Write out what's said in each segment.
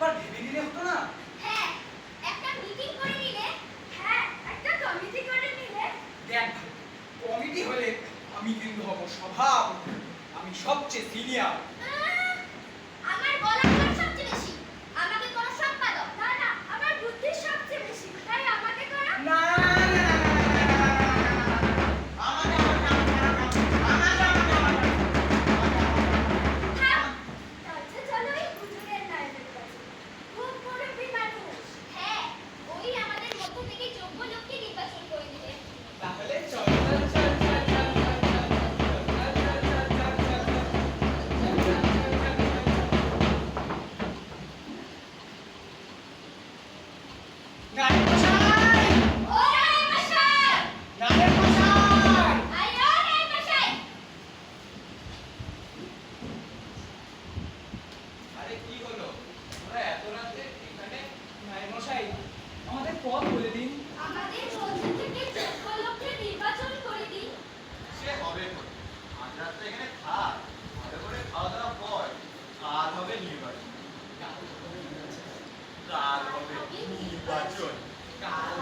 একবার ভেবে নিলে হতো না? হ্যাঁ, একটা মিটিং করে নিলে, হ্যাঁ, একটা কমিটি করে নিলে। দেখ ভাই, কমিটি হলে আমি কিন্তু হব সভাপতি, আমি সবচেয়ে সিনিয়র। আমার গলা আমার সবচেয়ে বেশি, আমাকে করো সম্পাদক। না না, আমার বুদ্ধি সবচেয়ে বেশি, তাই আমাকে করো। না থাম, আচ্ছা চলো এই হুজুরের নায়েবের কাছে। খুব মুরব্বি মানুষ। হ্যাঁ, ওই আমাদের মধ্য থেকে যোগ্য লোককে নির্বাচন করে দিবে। তাহলে চল চল চল চল চল নায়েব মশাই! ও নায়েব মশাই! নায়েব মশাই! আয়ো নায়েব মশাই! আরে কি হলো? তোমরা এত রাতে এখানে? নায়েব মশাই, আমাদের পথ বলে দিন। আমাদের মধ্য থেকে যোগ্য লোককে নির্বাচন করে দিন। সে হবে তো। আজ রাত্রে এখানে থাক, ভালো করে খাওয়া দাওয়া কর। কাল হবে নির্বাচন। কাল হবে নির্বাচন। কাল হবে নির্বাচন। কাল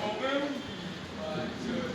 হবে নির্বাচন।